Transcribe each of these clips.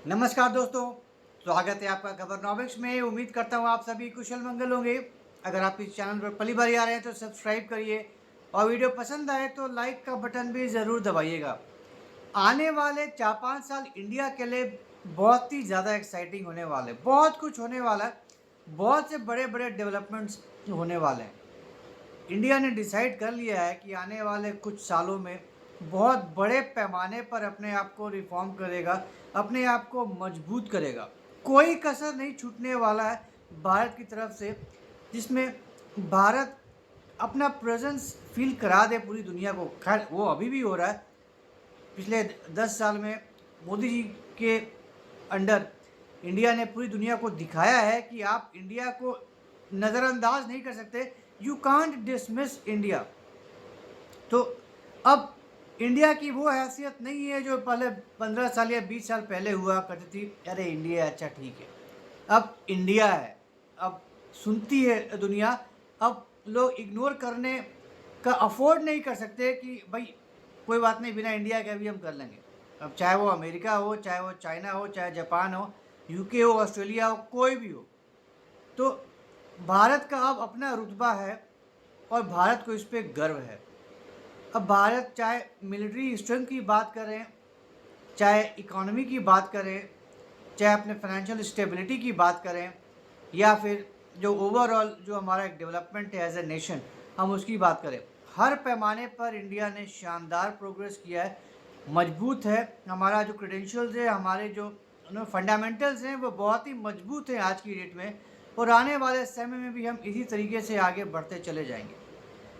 नमस्कार दोस्तों, स्वागत है आपका खबरनॉमिक्स में। उम्मीद करता हूँ आप सभी कुशल मंगल होंगे। अगर आप इस चैनल पर पहली बार आ रहे हैं तो सब्सक्राइब करिए और वीडियो पसंद आए तो लाइक का बटन भी ज़रूर दबाइएगा। आने वाले 4-5 साल इंडिया के लिए बहुत ही ज़्यादा एक्साइटिंग होने वाले, बहुत कुछ होने वाला है, बहुत से बड़े-बड़े डेवलपमेंट्स होने वाले हैं। इंडिया ने डिसाइड कर लिया है कि आने वाले कुछ सालों में बहुत बड़े पैमाने पर अपने आप को रिफॉर्म करेगा, अपने आप को मजबूत करेगा। कोई कसर नहीं छूटने वाला है भारत की तरफ से, जिसमें भारत अपना प्रेजेंस फील करा दे पूरी दुनिया को। खैर वो अभी भी हो रहा है। पिछले 10 साल में मोदी जी के अंडर इंडिया ने पूरी दुनिया को दिखाया है कि आप इंडिया को नज़रअंदाज नहीं कर सकते। You can't dismiss India. तो अब इंडिया की वो हैसियत नहीं है जो पहले 15 साल या 20 साल पहले हुआ करती थी। अरे इंडिया अच्छा ठीक है, अब इंडिया है, अब सुनती है दुनिया। अब लोग इग्नोर करने का अफोर्ड नहीं कर सकते कि भाई कोई बात नहीं, बिना इंडिया के भी हम कर लेंगे। अब चाहे वो अमेरिका हो, चाहे वो चाइना हो, चाहे जापान हो, यूके हो, ऑस्ट्रेलिया हो, कोई भी हो। तो भारत का अब अपना रुतबा है और भारत को इस पे गर्व है। अब भारत चाहे मिलिट्री स्ट्रेंथ की बात करें, चाहे इकोनॉमी की बात करें, चाहे अपने फाइनेंशियल स्टेबिलिटी की बात करें, या फिर जो ओवरऑल जो हमारा एक डेवलपमेंट है एज ए नेशन, हम उसकी बात करें, हर पैमाने पर इंडिया ने शानदार प्रोग्रेस किया है, मजबूत है। हमारा जो क्रेडेंशियल्स है, हमारे जो फंडामेंटल्स हैं, वो बहुत ही मजबूत हैं आज की डेट में, और आने वाले समय में भी हम इसी तरीके से आगे बढ़ते चले जाएंगे।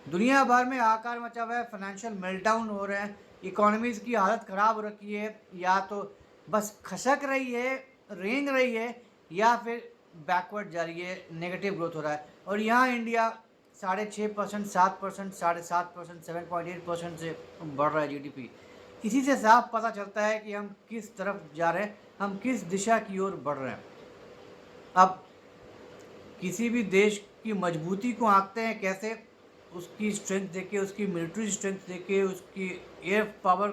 दुनिया भर में हाहाकार मचा हुआ है, फाइनेंशियल मेल्टडाउन हो रहे हैं, इकोनॉमीज़ की हालत ख़राब हो रखी है, या तो बस खसक रही है, रेंग रही है, या फिर बैकवर्ड जा रही है, नेगेटिव ग्रोथ हो रहा है। और यहाँ इंडिया 6.5%, 7%, 7.5%, 7.8% से बढ़ रहा है जीडीपी। इसी से साफ पता चलता है कि हम किस तरफ जा रहे हैं, हम किस दिशा की ओर बढ़ रहे हैं। अब किसी भी देश की मजबूती को आंकते हैं कैसे? उसकी स्ट्रेंथ देख के, उसकी मिलिट्री स्ट्रेंथ देख के, उसकी एयर पावर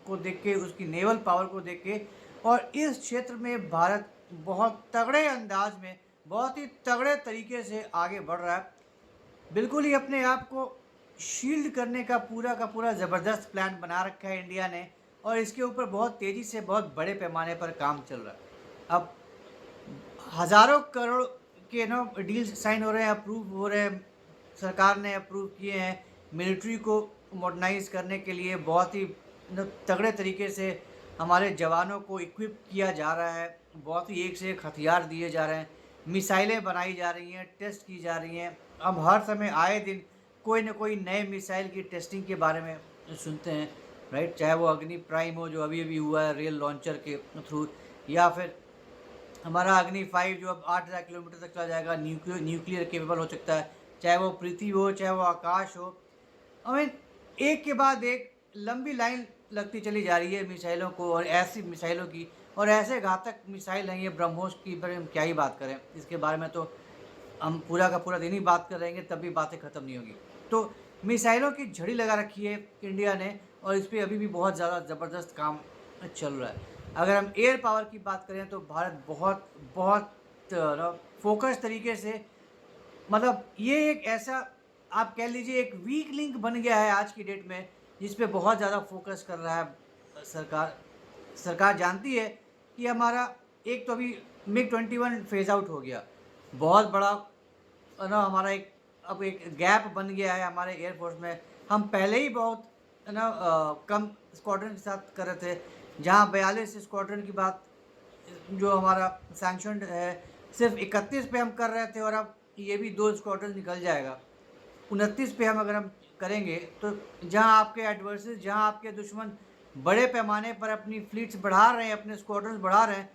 को देख के, उसकी नेवल पावर को देख के। और इस क्षेत्र में भारत बहुत तगड़े अंदाज में, बहुत ही तगड़े तरीके से आगे बढ़ रहा है। बिल्कुल ही अपने आप को शील्ड करने का पूरा ज़बरदस्त प्लान बना रखा है इंडिया ने, और इसके ऊपर बहुत तेज़ी से बहुत बड़े पैमाने पर काम चल रहा है। अब हज़ारों करोड़ के डील्स साइन हो रहे हैं, अप्रूव हो रहे हैं, सरकार ने अप्रूव किए हैं। मिलिट्री को मॉडर्नाइज करने के लिए बहुत ही तगड़े तरीके से हमारे जवानों को इक्विप किया जा रहा है, बहुत ही एक से एक हथियार दिए जा रहे हैं, मिसाइलें बनाई जा रही हैं, टेस्ट की जा रही हैं। अब हर समय आए दिन कोई ना कोई नए मिसाइल की टेस्टिंग के बारे में सुनते हैं, राइट? चाहे वो अग्नि प्राइम हो जो अभी अभी हुआ है रेल लॉन्चर के थ्रू, या फिर हमारा अग्नि 5 जो अब 8,000 किलोमीटर तक चला जाएगा, न्यूक्लियर केपेबल हो सकता है, चाहे वो पृथ्वी हो, चाहे वो आकाश हो। आई मीन एक के बाद एक लंबी लाइन लगती चली जा रही है मिसाइलों को, और ऐसी मिसाइलों की, और ऐसे घातक मिसाइल हैं ये ब्रह्मोस की, पर हम क्या ही बात करें इसके बारे में। तो हम पूरा का पूरा दिन ही बात कर रहेंगे तब भी बातें ख़त्म नहीं होगी। तो मिसाइलों की झड़ी लगा रखी है इंडिया ने, और इस पर अभी भी बहुत ज़्यादा ज़बरदस्त काम चल रहा है। अगर हम एयर पावर की बात करें तो भारत बहुत बहुत फोकस तरीके से, मतलब ये एक ऐसा आप कह लीजिए एक वीक लिंक बन गया है आज की डेट में, जिस पे बहुत ज़्यादा फोकस कर रहा है सरकार। सरकार जानती है कि हमारा एक तो अभी मिग 21 फेज आउट हो गया, बहुत बड़ा हमारा एक अब एक गैप बन गया है हमारे एयरफोर्स में। हम पहले ही बहुत कम स्क्वाड्रन के साथ कर रहे थे, जहाँ 42 स्क्वाड्रन की बात जो हमारा सैंक्शनड है, सिर्फ 31 पे हम कर रहे थे, और अब ये भी 2 स्क्वाड्रन निकल जाएगा। 29 पे हम अगर हम करेंगे तो जहाँ आपके एडवर्सरीज, जहाँ आपके दुश्मन बड़े पैमाने पर अपनी फ्लीट्स बढ़ा रहे हैं, अपने स्क्वाड्रन बढ़ा रहे हैं,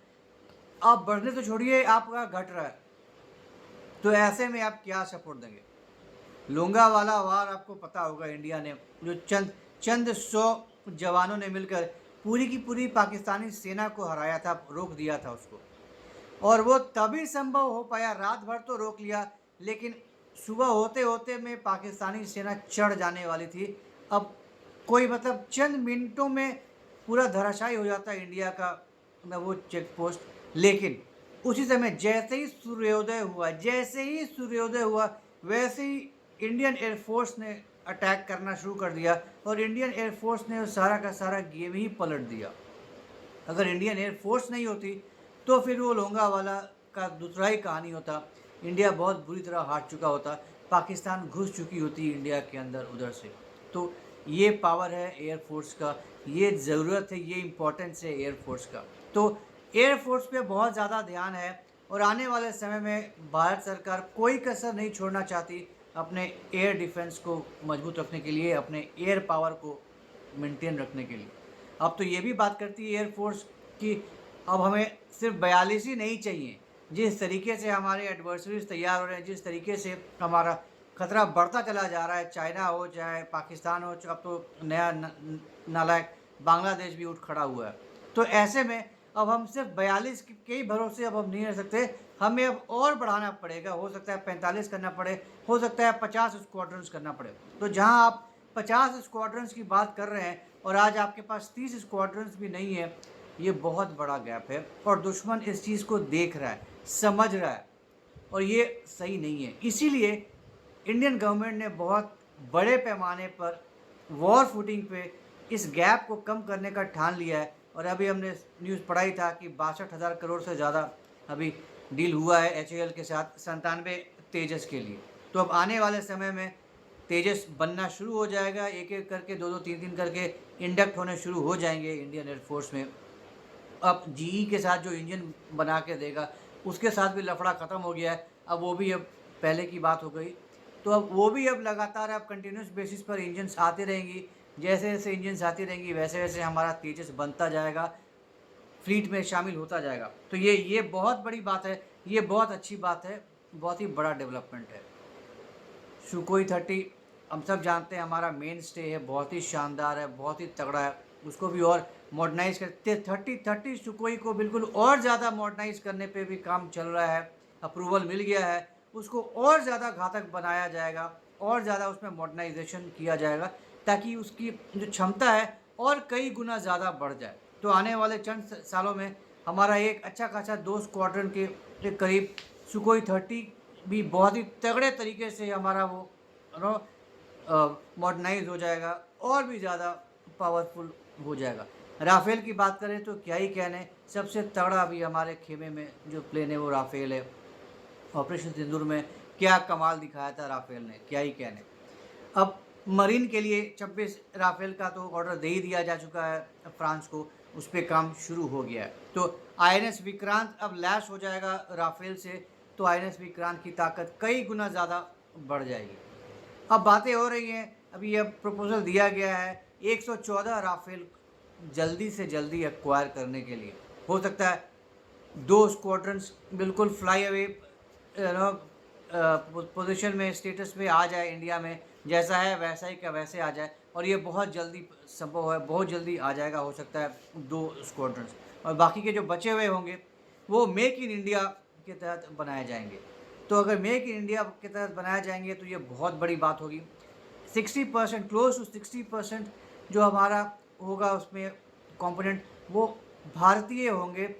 आप बढ़ने तो छोड़िए आपका घट रहा है। तो ऐसे में आप क्या सपोर्ट देंगे? लोंगावाला वार आपको पता होगा, इंडिया ने जो चंद चंद 100 जवानों ने मिलकर पूरी की पूरी पाकिस्तानी सेना को हराया था, रोक दिया था उसको। और वो तभी संभव हो पाया, रात भर तो रोक लिया, लेकिन सुबह होते होते में पाकिस्तानी सेना चढ़ जाने वाली थी। अब कोई मतलब चंद मिनटों में पूरा धराशायी हो जाता है इंडिया का वो चेक पोस्ट, लेकिन उसी समय जैसे ही सूर्योदय हुआ वैसे ही इंडियन एयरफोर्स ने अटैक करना शुरू कर दिया और इंडियन एयरफोर्स ने सारा का सारा गेम ही पलट दिया। अगर इंडियन एयरफोर्स नहीं होती तो फिर वो लोंगावाला का दूसरा ही कहानी होता, इंडिया बहुत बुरी तरह हार चुका होता, पाकिस्तान घुस चुकी होती इंडिया के अंदर उधर से। तो ये पावर है एयरफोर्स का, ये ज़रूरत है, ये इम्पोर्टेंस है एयरफोर्स का। तो एयरफोर्स पे बहुत ज़्यादा ध्यान है और आने वाले समय में भारत सरकार कोई कसर नहीं छोड़ना चाहती अपने एयर डिफेंस को मजबूत रखने के लिए, अपने एयर पावर को मेंटेन रखने के लिए। अब तो ये भी बात करती है एयरफोर्स कि अब हमें सिर्फ 42 ही नहीं चाहिए। जिस तरीके से हमारे एडवर्सरीज तैयार हो रहे हैं, जिस तरीके से हमारा खतरा बढ़ता चला जा रहा है, चाइना हो चाहे पाकिस्तान हो, अब तो नया नालायक बांग्लादेश भी उठ खड़ा हुआ है। तो ऐसे में अब हम सिर्फ 42 के ही भरोसे अब हम नहीं रह सकते, हमें अब और बढ़ाना पड़ेगा। हो सकता है 45 करना पड़े, हो सकता है 50 स्क्वाड्रंस करना पड़े। तो जहां आप 50 स्क्वाड्रंस की बात कर रहे हैं और आज आपके पास 30 स्क्वाड्रंस भी नहीं है, ये बहुत बड़ा गैप है और दुश्मन इस चीज़ को देख रहा है, समझ रहा है और ये सही नहीं है। इसीलिए इंडियन गवर्नमेंट ने बहुत बड़े पैमाने पर वॉर फुटिंग पे इस गैप को कम करने का ठान लिया है। और अभी हमने न्यूज़ पढ़ा ही था कि 62,000 करोड़ से ज़्यादा अभी डील हुआ है HAL के साथ 97 तेजस के लिए। तो अब आने वाले समय में तेजस बनना शुरू हो जाएगा, एक एक करके 2-2 3-3 करके इंडक्ट होने शुरू हो जाएंगे इंडियन एयरफोर्स में। अब GE के साथ जो इंजन बना के देगा उसके साथ भी लफड़ा ख़त्म हो गया है, अब वो भी अब पहले की बात हो गई। तो अब वो भी अब लगातार अब कंटिन्यूस बेसिस पर इंजन्स आती रहेंगी, जैसे जैसे इंजन्स आती रहेंगी वैसे वैसे हमारा तेजस बनता जाएगा, फ्लीट में शामिल होता जाएगा। तो ये बहुत बड़ी बात है, ये बहुत अच्छी बात है, बहुत ही बड़ा डेवलपमेंट है। सुकोई 30 हम सब जानते हैं हमारा मेन स्टे है, बहुत ही शानदार है, बहुत ही तगड़ा है, उसको भी और मॉडर्नाइज करते 30 सुकोई को बिल्कुल और ज़्यादा मॉडर्नाइज करने पे भी काम चल रहा है, अप्रूवल मिल गया है, उसको और ज़्यादा घातक बनाया जाएगा, और ज़्यादा उसमें मॉडर्नाइजेशन किया जाएगा ताकि उसकी जो क्षमता है और कई गुना ज़्यादा बढ़ जाए। तो आने वाले चंद सालों में हमारा एक अच्छा खासा 2 स्क्वाड्रन के करीब सुकोई 30 भी बहुत ही तगड़े तरीके से हमारा वो मॉडर्नाइज हो जाएगा और भी ज़्यादा पावरफुल हो जाएगा। राफेल की बात करें तो क्या ही कहने, सबसे तगड़ा अभी हमारे खेमे में जो प्लेन है वो राफेल है। ऑपरेशन सिंदूर में क्या कमाल दिखाया था राफेल ने, क्या ही कहने। अब मरीन के लिए 26 राफेल का तो ऑर्डर दे ही दिया जा चुका है फ्रांस को, उस पर काम शुरू हो गया है। तो INS विक्रांत अब लैस हो जाएगा राफेल से, तो INS विक्रांत की ताकत कई गुना ज़्यादा बढ़ जाएगी। अब बातें हो रही हैं, अभी अब प्रपोजल दिया गया है 114 राफेल जल्दी से जल्दी एक्वायर करने के लिए। हो सकता है 2 स्क्वाड्रंस बिल्कुल फ्लाई अवे पोजीशन में, स्टेटस में आ जाए इंडिया में, जैसा है वैसा ही का वैसे आ जाए, और ये बहुत जल्दी संभव है, बहुत जल्दी आ जाएगा। हो सकता है 2 स्क्वाड्रंस, और बाकी के जो बचे हुए होंगे वो मेक इन इंडिया के तहत बनाए जाएंगे। तो अगर मेक इन इंडिया के तहत बनाए जाएंगे तो ये बहुत बड़ी बात होगी। 60% क्लोज टू 60% जो हमारा होगा उसमें कंपोनेंट वो भारतीय होंगे,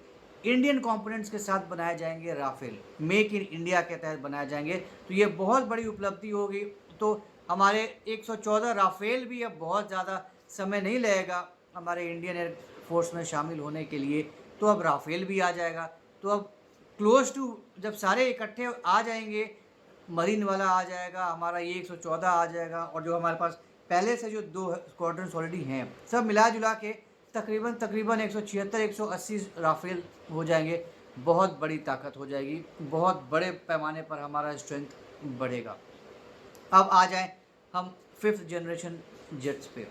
इंडियन कंपोनेंट्स के साथ बनाए जाएंगे राफेल, मेक इन इंडिया के तहत बनाए जाएंगे। तो ये बहुत बड़ी उपलब्धि होगी। तो हमारे 114 राफेल भी अब बहुत ज़्यादा समय नहीं लगेगा हमारे इंडियन एयर फोर्स में शामिल होने के लिए, तो अब राफेल भी आ जाएगा। तो अब क्लोज टू जब सारे इकट्ठे आ जाएंगे, मरीन वाला आ जाएगा, हमारा ये 114 आ जाएगा, और जो हमारे पास पहले से जो 2 स्क्वाड्रंस ऑलरेडी हैं, सब मिला जुला के तकरीबन 176 180 राफेल हो जाएंगे। बहुत बड़ी ताकत हो जाएगी, बहुत बड़े पैमाने पर हमारा स्ट्रेंथ बढ़ेगा। अब आ जाए हम 5th जनरेशन जेट्स पे,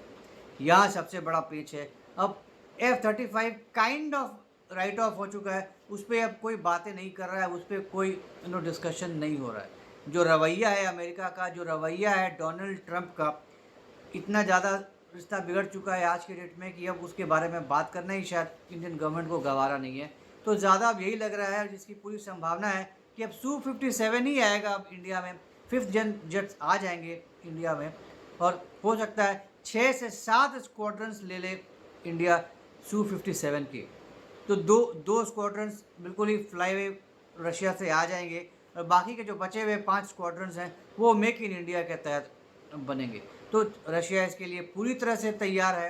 यहाँ सबसे बड़ा पेच है। अब F-35 kind of right of हो चुका है, उस पर अब कोई बातें नहीं कर रहा है, उस पर कोई डिस्कशन नहीं हो रहा है। जो रवैया है अमेरिका का, जो रवैया है डोनाल्ड ट्रंप का, इतना ज़्यादा रिश्ता बिगड़ चुका है आज के डेट में कि अब उसके बारे में बात करना ही शायद इंडियन गवर्नमेंट को गवारा नहीं है। तो ज़्यादा अब यही लग रहा है, जिसकी पूरी संभावना है कि अब Su-57 ही आएगा अब इंडिया में, 5th जन जेट्स आ जाएंगे इंडिया में, और हो सकता है 6 से 7 स्क्वाड्रंस ले ले इंडिया Su-57 के। तो दो दो स्क्वाड्रंस बिल्कुल ही फ्लाई वे रशिया से आ जाएंगे और बाकी के जो बचे हुए 5 स्क्वाड्रंस हैं वो मेक इन इंडिया के तहत बनेंगे। तो रशिया इसके लिए पूरी तरह से तैयार है,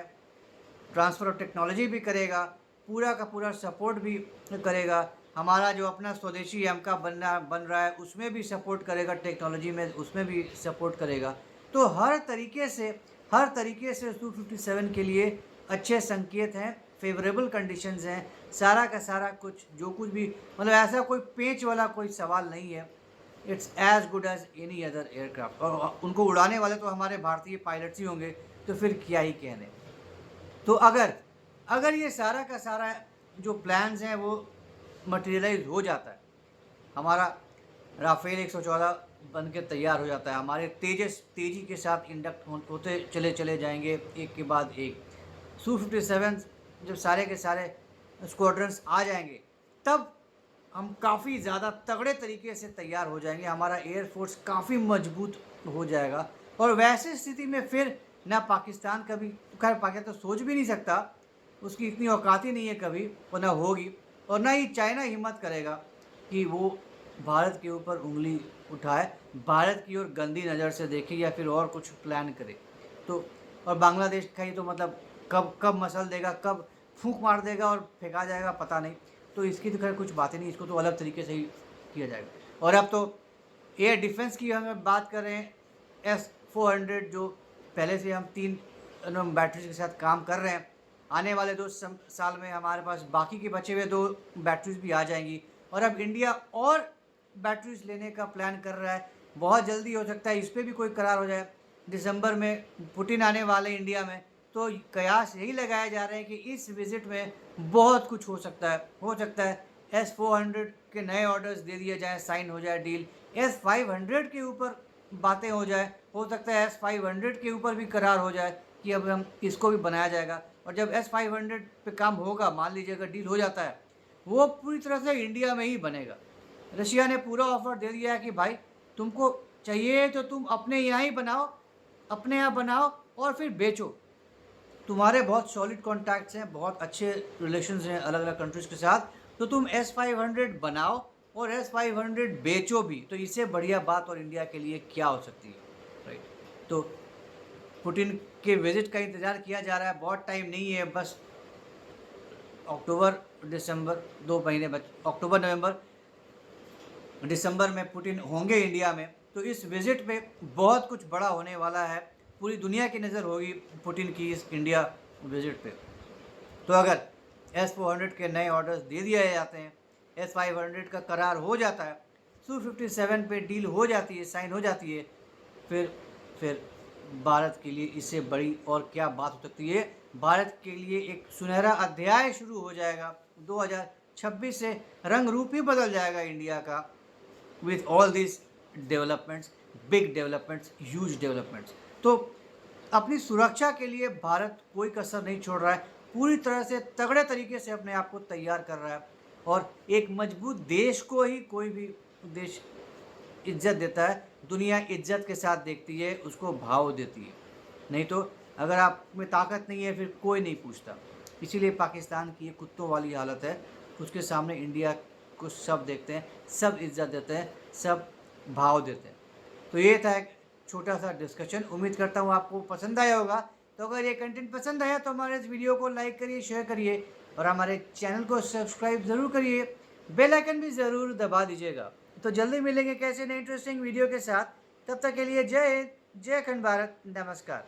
ट्रांसफ़र ऑफ टेक्नोलॉजी भी करेगा, पूरा का पूरा सपोर्ट भी करेगा। हमारा जो अपना स्वदेशी एमका बन रहा है उसमें भी सपोर्ट करेगा, टेक्नोलॉजी में उसमें भी सपोर्ट करेगा। तो हर तरीके से Su-57 के लिए अच्छे संकेत हैं, फेवरेबल कंडीशंस हैं, सारा का सारा कुछ जो कुछ भी मतलब ऐसा कोई पेंच वाला कोई सवाल नहीं है। It's as good as any other aircraft और उनको उड़ाने वाले तो हमारे भारतीय पायलट्स ही होंगे, तो फिर क्या ही कहने। तो अगर ये सारा का सारा जो प्लान्स हैं वो मटेरियलाइज हो जाता है, हमारा राफेल 114 बन के तैयार हो जाता है, हमारे तेज़ी के साथ इंडक्ट होते चले जाएंगे एक के बाद एक। Su-57 जब सारे के सारे स्क्वाड्रंस आ जाएंगे तब हम काफ़ी ज़्यादा तगड़े तरीके से तैयार हो जाएंगे, हमारा एयरफोर्स काफ़ी मजबूत हो जाएगा। और वैसे स्थिति में फिर ना पाकिस्तान कभी, खैर पाकिस्तान तो सोच भी नहीं सकता, उसकी इतनी औकात ही नहीं है कभी, और ना होगी, और ना ही चाइना हिम्मत करेगा कि वो भारत के ऊपर उंगली उठाए, भारत की ओर गंदी नज़र से देखे या फिर और कुछ प्लान करे। तो और बांग्लादेश का ही तो मतलब कब मसल देगा, कब फूंक मार देगा और फेंका जाएगा पता नहीं। तो इसकी तो खैर कुछ बातें नहीं, इसको तो अलग तरीके से ही किया जाएगा। और अब तो एयर डिफेंस की हम बात कर रहे हैं, S-400 जो पहले से हम 3 बैटरीज के साथ काम कर रहे हैं, आने वाले 2 साल में हमारे पास बाकी के बचे हुए 2 बैटरीज भी आ जाएंगी। और अब इंडिया और बैटरीज लेने का प्लान कर रहा है, बहुत जल्दी हो सकता है इस पर भी कोई करार हो जाए। दिसंबर में पुतिन आने वाले इंडिया में, तो कयास यही लगाए जा रहे हैं कि इस विज़िट में बहुत कुछ हो सकता है। S-400 के नए ऑर्डर्स दे दिए जाएँ, साइन हो जाए डील, S-500 के ऊपर बातें हो जाए, हो सकता है S-500 के ऊपर भी करार हो जाए कि अब हम इसको भी बनाया जाएगा। और जब S-500 पे काम होगा, मान लीजिए अगर डील हो जाता है, वो पूरी तरह से इंडिया में ही बनेगा। रशिया ने पूरा ऑफर दे दिया है कि भाई तुमको चाहिए तो तुम अपने यहाँ ही बनाओ, अपने यहाँ बनाओ और फिर बेचो। तुम्हारे बहुत सॉलिड कॉन्टैक्ट्स हैं, बहुत अच्छे रिलेशंस हैं अलग अलग कंट्रीज़ के साथ, तो तुम S-500 बनाओ और S-500 बेचो भी। तो इससे बढ़िया बात और इंडिया के लिए क्या हो सकती है, राइट। तो पुतिन के विज़िट का इंतज़ार किया जा रहा है, बहुत टाइम नहीं है, बस अक्टूबर दिसंबर 2 महीने अक्टूबर नवंबर दिसंबर में पुतिन होंगे इंडिया में। तो इस विज़िट पे बहुत कुछ बड़ा होने वाला है, पूरी दुनिया की नज़र होगी पुतिन की इस इंडिया विज़िट पे। तो अगर S-400 के नए ऑर्डर्स दे दिए जाते हैं, S-500 का करार हो जाता है, Su-57 पे डील हो जाती है, साइन हो जाती है, फिर भारत के लिए इससे बड़ी और क्या बात हो सकती है। भारत के लिए एक सुनहरा अध्याय शुरू हो जाएगा, 2026 से रंग रूप ही बदल जाएगा इंडिया का, with all this developments, big developments, huge developments. तो अपनी सुरक्षा के लिए भारत कोई कसर नहीं छोड़ रहा है, पूरी तरह से तगड़े तरीके से अपने आप को तैयार कर रहा है। और एक मजबूत देश को ही कोई भी देश इज्जत देता है, दुनिया इज्जत के साथ देखती है, उसको भाव देती है। नहीं तो अगर आप में ताकत नहीं है फिर कोई नहीं पूछता। इसीलिए पाकिस्तान की ये कुत्तों वाली हालत है, उसके सामने इंडिया को सब देखते हैं, सब इज्जत देते हैं, सब भाव देते हैं। तो ये था एक छोटा सा डिस्कशन, उम्मीद करता हूँ आपको पसंद आया होगा। तो अगर ये कंटेंट पसंद आया तो हमारे इस वीडियो को लाइक करिए, शेयर करिए और हमारे चैनल को सब्सक्राइब ज़रूर करिए, बेल आइकन भी ज़रूर दबा दीजिएगा। तो जल्दी मिलेंगे कैसे नए इंटरेस्टिंग वीडियो के साथ, तब तक के लिए जय हिंद, जय अखंड भारत, नमस्कार।